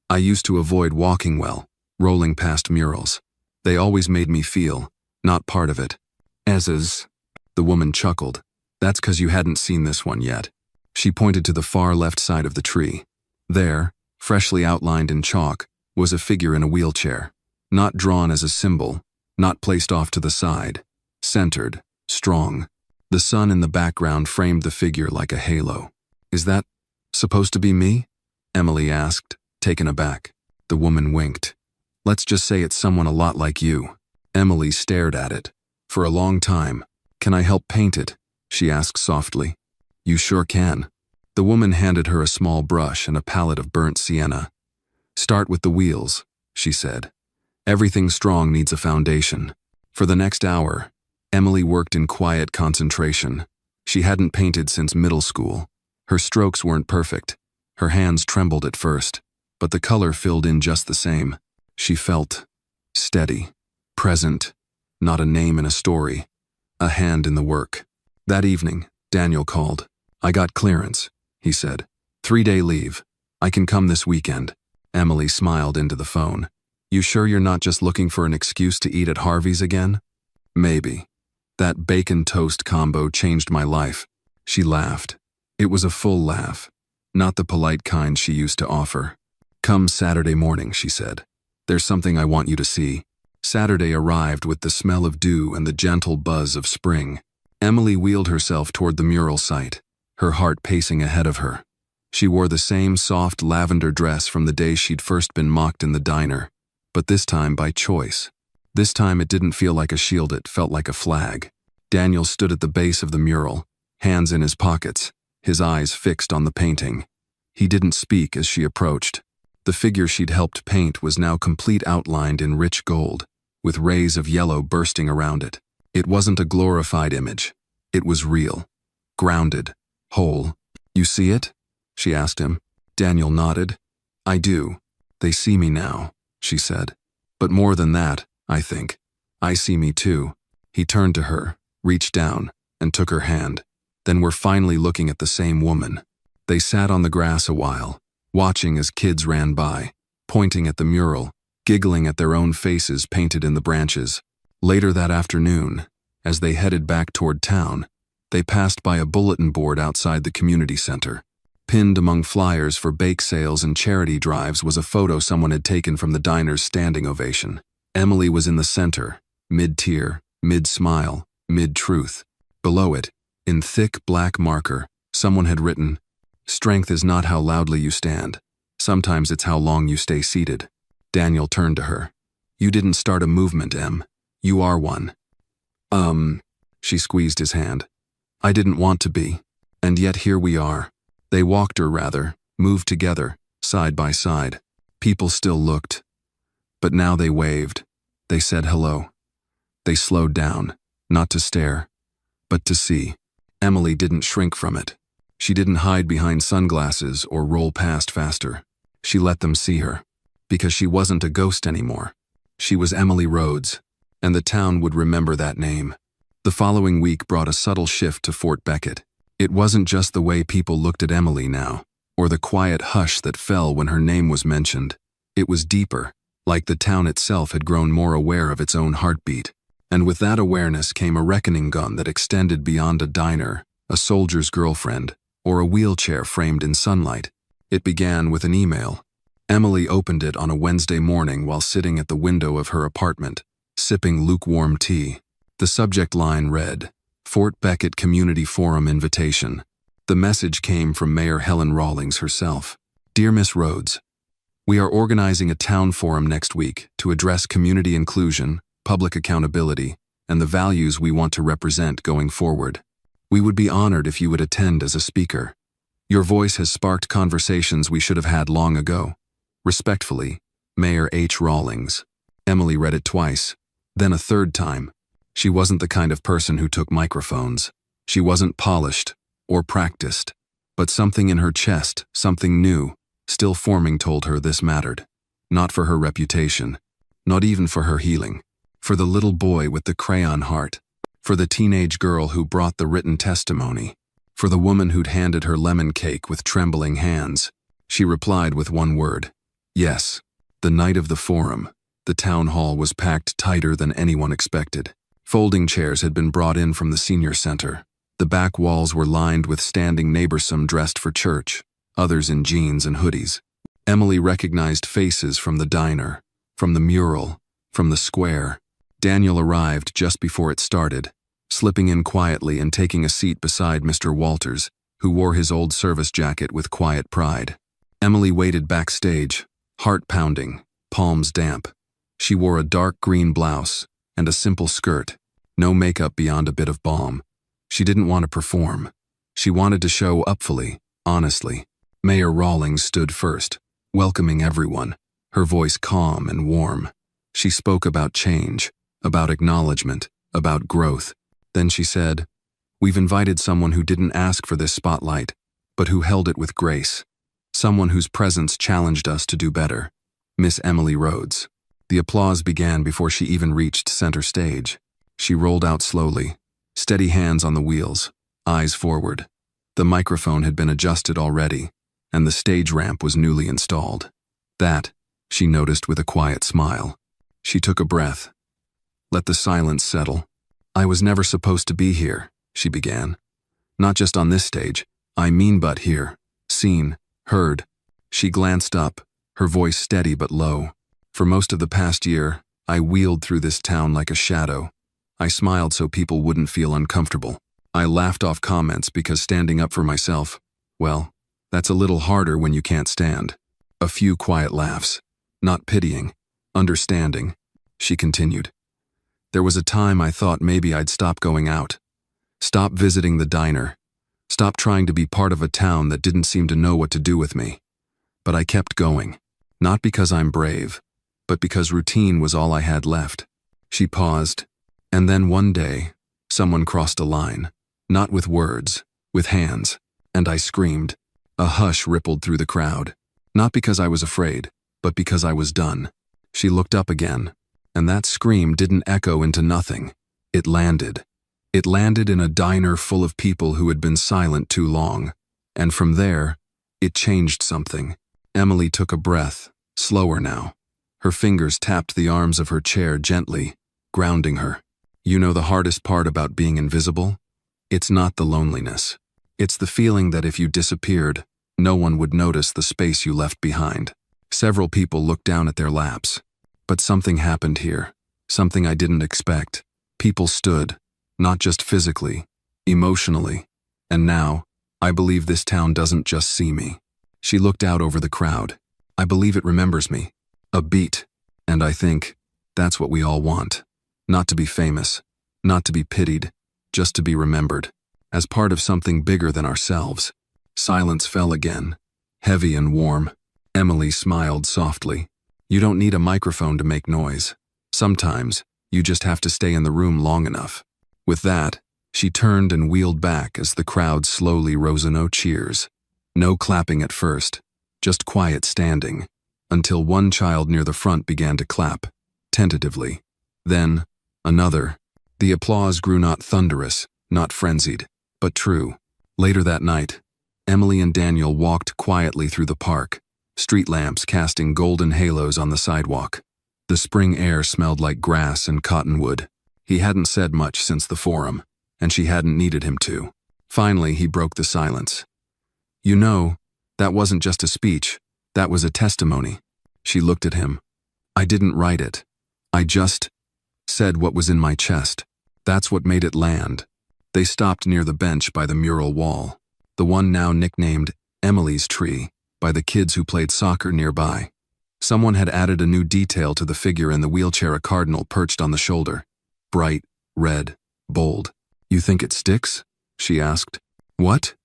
"I used to avoid walking well, rolling past murals. They always made me feel not part of it." "As is," the woman chuckled. "That's 'cause you hadn't seen this one yet." She pointed to the far left side of the tree. There, freshly outlined in chalk, was a figure in a wheelchair. Not drawn as a symbol, not placed off to the side. Centered, strong. The sun in the background framed the figure like a halo. "Is that supposed to be me?" Emily asked, taken aback. The woman winked. "Let's just say it's someone a lot like you." Emily stared at it. For a long time. "Can I help paint it?" she asked softly. "You sure can." The woman handed her a small brush and a palette of burnt sienna. "Start with the wheels," she said. "Everything strong needs a foundation." For the next hour, Emily worked in quiet concentration. She hadn't painted since middle school. Her strokes weren't perfect. Her hands trembled at first, but the color filled in just the same. She felt steady, present, not a name in a story, a hand in the work. That evening, Daniel called. "I got clearance," he said. 3-day leave. I can come this weekend." Emily smiled into the phone. "You sure you're not just looking for an excuse to eat at Harvey's again?" Maybe. That bacon toast combo changed my life. She laughed. It was a full laugh, not the polite kind she used to offer. Come Saturday morning, she said. There's something I want you to see. Saturday arrived with the smell of dew and the gentle buzz of spring. Emily wheeled herself toward the mural site, her heart pacing ahead of her. She wore the same soft lavender dress from the day she'd first been mocked in the diner, but this time by choice. This time it didn't feel like a shield, it felt like a flag. Daniel stood at the base of the mural, hands in his pockets, his eyes fixed on the painting. He didn't speak as she approached. The figure she'd helped paint was now complete, outlined in rich gold, with rays of yellow bursting around it. It wasn't a glorified image. It was real, grounded, whole. You see it? She asked him. Daniel nodded. I do. They see me now, she said. But more than that, I think. I see me too. He turned to her, reached down, and took her hand. Then we're finally looking at the same woman. They sat on the grass a while, watching as kids ran by, pointing at the mural, giggling at their own faces painted in the branches. Later that afternoon, as they headed back toward town, they passed by a bulletin board outside the community center. Pinned among flyers for bake sales and charity drives was a photo someone had taken from the diner's standing ovation. Emily was in the center, mid-tear, mid-smile, mid-truth. Below it, in thick black marker, someone had written, "Strength is not how loudly you stand. Sometimes it's how long you stay seated." Daniel turned to her. You didn't start a movement, Em. You are one. She squeezed his hand. I didn't want to be. And yet here we are. They walked, or rather, moved together, side by side. People still looked. But now they waved. They said hello. They slowed down, not to stare, but to see. Emily didn't shrink from it. She didn't hide behind sunglasses or roll past faster. She let them see her. Because she wasn't a ghost anymore. She was Emily Rhodes, and the town would remember that name. The following week brought a subtle shift to Fort Beckett. It wasn't just the way people looked at Emily now, or the quiet hush that fell when her name was mentioned. It was deeper, like the town itself had grown more aware of its own heartbeat. And with that awareness came a reckoning gun that extended beyond a diner, a soldier's girlfriend, or a wheelchair framed in sunlight. It began with an email. Emily opened it on a Wednesday morning while sitting at the window of her apartment, sipping lukewarm tea. The subject line read, Fort Beckett Community Forum Invitation. The message came from Mayor Helen Rawlings herself. Dear Miss Rhodes, we are organizing a town forum next week to address community inclusion, public accountability, and the values we want to represent going forward. We would be honored if you would attend as a speaker. Your voice has sparked conversations we should have had long ago. Respectfully, Mayor H. Rawlings. Emily read it twice, then a third time. She wasn't the kind of person who took microphones. She wasn't polished or practiced, but something in her chest, something new, still forming, told her this mattered. Not for her reputation, not even for her healing, for the little boy with the crayon heart, for the teenage girl who brought the written testimony, for the woman who'd handed her lemon cake with trembling hands. She replied with one word. Yes. The night of the forum, the town hall was packed tighter than anyone expected. Folding chairs had been brought in from the senior center. The back walls were lined with standing neighbors, some dressed for church, others in jeans and hoodies. Emily recognized faces from the diner, from the mural, from the square. Daniel arrived just before it started, slipping in quietly and taking a seat beside Mr. Walters, who wore his old service jacket with quiet pride. Emily waited backstage, heart pounding, palms damp. She wore a dark green blouse and a simple skirt, no makeup beyond a bit of balm. She didn't want to perform. She wanted to show up fully, honestly. Mayor Rawlings stood first, welcoming everyone, her voice calm and warm. She spoke about change, about acknowledgement, about growth. Then she said, We've invited someone who didn't ask for this spotlight, but who held it with grace. Someone whose presence challenged us to do better. Miss Emily Rhodes. The applause began before she even reached center stage. She rolled out slowly, steady hands on the wheels, eyes forward. The microphone had been adjusted already, and the stage ramp was newly installed. That, she noticed with a quiet smile. She took a breath. Let the silence settle. "I was never supposed to be here," she began. "Not just on this stage, I mean but here. Seen, heard." She glanced up, her voice steady but low. "For most of the past year, I wheeled through this town like a shadow. I smiled so people wouldn't feel uncomfortable. I laughed off comments because standing up for myself, well, that's a little harder when you can't stand." A few quiet laughs. Not pitying, understanding. She continued. "There was a time I thought maybe I'd stop going out. Stop visiting the diner. Stop trying to be part of a town that didn't seem to know what to do with me. But I kept going. Not because I'm brave, but because routine was all I had left." She paused. "And then one day, someone crossed a line. Not with words, with hands. And I screamed. A hush rippled through the crowd. Not because I was afraid, but because I was done." She looked up again, and that scream didn't echo into nothing. It landed. It landed in a diner full of people who had been silent too long. And from there, it changed something. Emily took a breath, slower now. Her fingers tapped the arms of her chair gently, grounding her. "You know the hardest part about being invisible? It's not the loneliness. It's the feeling that if you disappeared, no one would notice the space you left behind." Several people looked down at their laps. But something happened here, something I didn't expect. People stood, not just physically, emotionally. And now, I believe this town doesn't just see me. She looked out over the crowd. "I believe it remembers me. A beat. And I think, that's what we all want. Not to be famous, not to be pitied, just to be remembered, as part of something bigger than ourselves." Silence fell again, heavy and warm. Emily smiled softly. "You don't need a microphone to make noise. Sometimes, you just have to stay in the room long enough." With that, she turned and wheeled back as the crowd slowly rose. No cheers. No clapping at first, just quiet standing, until one child near the front began to clap, tentatively. Then, another. The applause grew not thunderous, not frenzied, but true. Later that night, Emily and Daniel walked quietly through the park, street lamps casting golden halos on the sidewalk. The spring air smelled like grass and cottonwood. He hadn't said much since the forum, and she hadn't needed him to. Finally, he broke the silence. "You know, that wasn't just a speech, that was a testimony." She looked at him. "I didn't write it. I just said what was in my chest. That's what made it land." They stopped near the bench by the mural wall, the one now nicknamed Emily's Tree, by the kids who played soccer nearby. Someone had added a new detail to the figure in the wheelchair, a cardinal perched on the shoulder. Bright, red, bold. "You think it sticks?" she asked. "What?"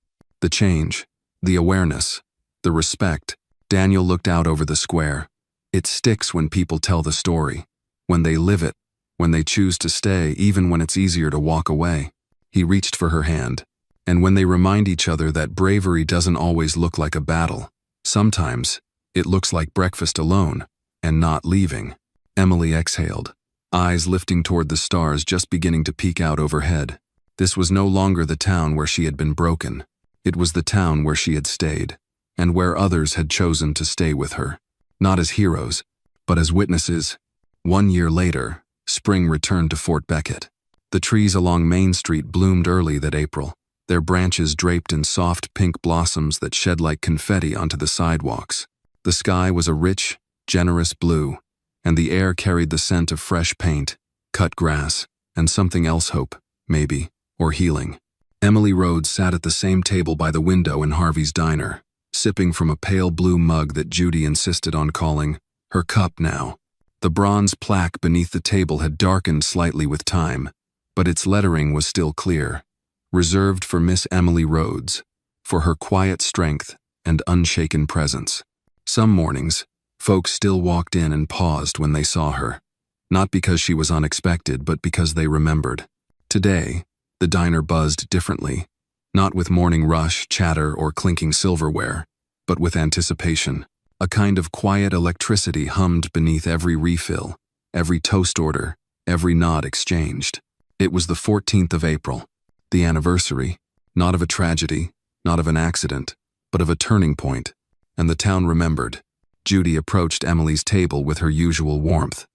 "The change, the awareness, the respect." Daniel looked out over the square. "It sticks when people tell the story, when they live it, when they choose to stay even when it's easier to walk away." He reached for her hand. "And when they remind each other that bravery doesn't always look like a battle. Sometimes, it looks like breakfast alone, and not leaving." Emily exhaled, eyes lifting toward the stars just beginning to peek out overhead. This was no longer the town where she had been broken. It was the town where she had stayed, and where others had chosen to stay with her. Not as heroes, but as witnesses. 1 year later, spring returned to Fort Beckett. The trees along Main Street bloomed early that April, their branches draped in soft pink blossoms that shed like confetti onto the sidewalks. The sky was a rich, generous blue, and the air carried the scent of fresh paint, cut grass, and something else, hope, maybe, or healing. Emily Rhodes sat at the same table by the window in Harvey's diner, sipping from a pale blue mug that Judy insisted on calling her cup now. The bronze plaque beneath the table had darkened slightly with time, but its lettering was still clear. Reserved for Miss Emily Rhodes, for her quiet strength and unshaken presence. Some mornings, folks still walked in and paused when they saw her, not because she was unexpected, but because they remembered. Today, the diner buzzed differently, not with morning rush, chatter, or clinking silverware, but with anticipation. A kind of quiet electricity hummed beneath every refill, every toast order, every nod exchanged. It was the 14th of April. The anniversary, not of a tragedy, not of an accident, but of a turning point, and the town remembered. Judy approached Emily's table with her usual warmth.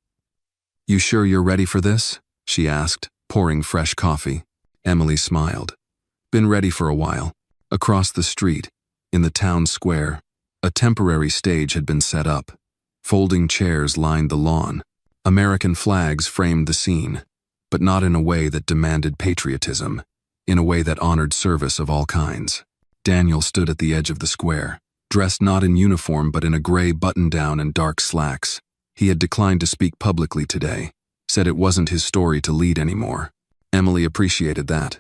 "You sure you're ready for this?" she asked, pouring fresh coffee. Emily smiled. Been ready for a while. Across the street, in the town square, a temporary stage had been set up. Folding chairs lined the lawn. American flags framed the scene, but not in a way that demanded patriotism, in a way that honored service of all kinds. Daniel stood at the edge of the square, dressed not in uniform but in a gray button-down and dark slacks. He had declined to speak publicly today, said it wasn't his story to lead anymore. Emily appreciated that.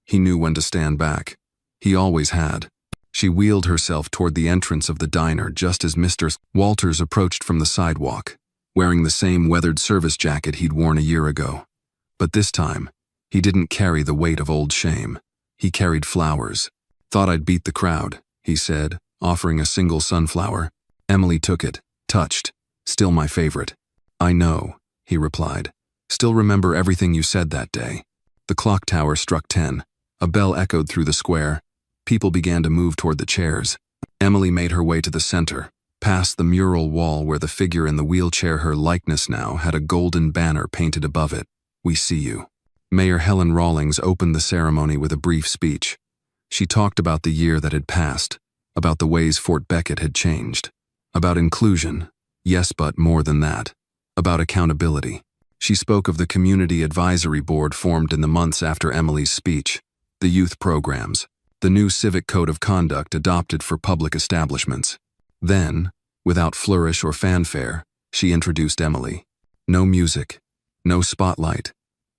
He knew when to stand back. He always had. She wheeled herself toward the entrance of the diner just as Mr. Walters approached from the sidewalk, wearing the same weathered service jacket he'd worn a year ago. But this time, he didn't carry the weight of old shame. He carried flowers. Thought I'd beat the crowd, he said, offering a single sunflower. Emily took it, touched. Still my favorite. I know, he replied. Still remember everything you said that day. The clock tower struck 10. A bell echoed through the square. People began to move toward the chairs. Emily made her way to the center, past the mural wall where the figure in the wheelchair, her likeness now, had a golden banner painted above it. We see you. Mayor Helen Rawlings opened the ceremony with a brief speech. She talked about the year that had passed, about the ways Fort Beckett had changed, about inclusion, yes, but more than that, about accountability. She spoke of the community advisory board formed in the months after Emily's speech, the youth programs, the new civic code of conduct adopted for public establishments. Then, without flourish or fanfare, she introduced Emily. No music, no spotlight,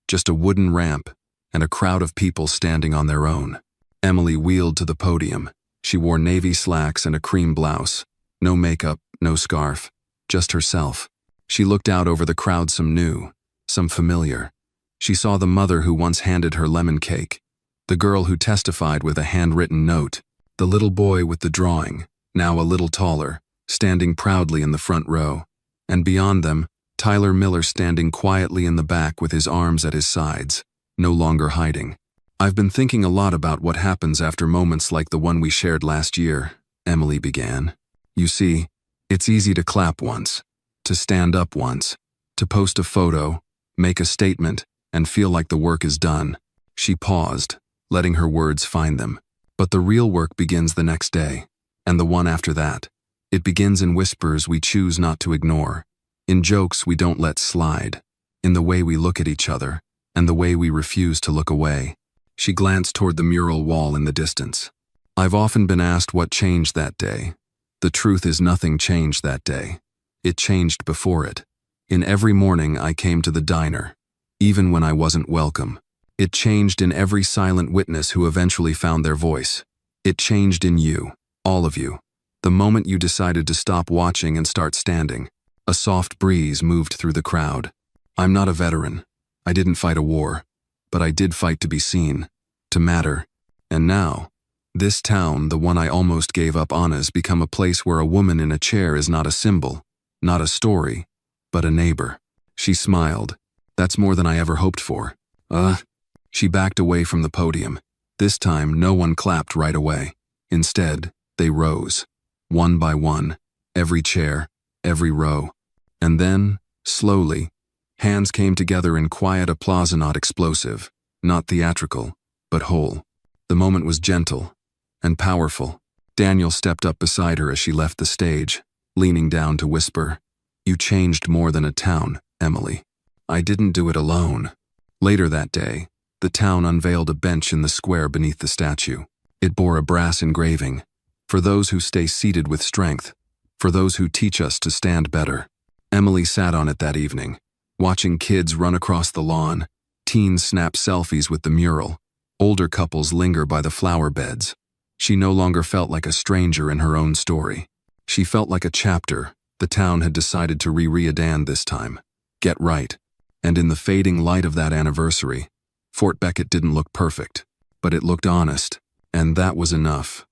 just a wooden ramp and a crowd of people standing on their own. Emily wheeled to the podium. She wore navy slacks and a cream blouse. No makeup, no scarf, just herself. She looked out over the crowd, some new, some familiar. She saw the mother who once handed her lemon cake, the girl who testified with a handwritten note, the little boy with the drawing, now a little taller, standing proudly in the front row, and beyond them, Tyler Miller standing quietly in the back with his arms at his sides, no longer hiding. I've been thinking a lot about what happens after moments like the one we shared last year, Emily began. You see, it's easy to clap once, to stand up once, to post a photo, make a statement, and feel like the work is done. She paused, letting her words find them. But the real work begins the next day, and the one after that. It begins in whispers we choose not to ignore, in jokes we don't let slide, in the way we look at each other, and the way we refuse to look away. She glanced toward the mural wall in the distance. I've often been asked what changed that day. The truth is nothing changed that day. It changed before it. In every morning I came to the diner, even when I wasn't welcome. It changed in every silent witness who eventually found their voice. It changed in you, all of you. The moment you decided to stop watching and start standing, a soft breeze moved through the crowd. I'm not a veteran. I didn't fight a war, but I did fight to be seen, to matter. And now, this town, the one I almost gave up on, has become a place where a woman in a chair is not a symbol, not a story, but a neighbor. She smiled. That's more than I ever hoped for. She backed away from the podium. This time, no one clapped right away. Instead, they rose, one by one, every chair, every row. And then, slowly, hands came together in quiet applause, not explosive, not theatrical, but whole. The moment was gentle and powerful. Daniel stepped up beside her as she left the stage, leaning down to whisper, "You changed more than a town, Emily." I didn't do it alone. Later that day, the town unveiled a bench in the square beneath the statue. It bore a brass engraving, "For those who stay seated with strength, for those who teach us to stand better." Emily sat on it that evening, watching kids run across the lawn, teens snap selfies with the mural, older couples linger by the flower beds. She no longer felt like a stranger in her own story. She felt like a chapter the town had decided to reread this time. Get right. And in the fading light of that anniversary, Fort Beckett didn't look perfect, but it looked honest, and that was enough.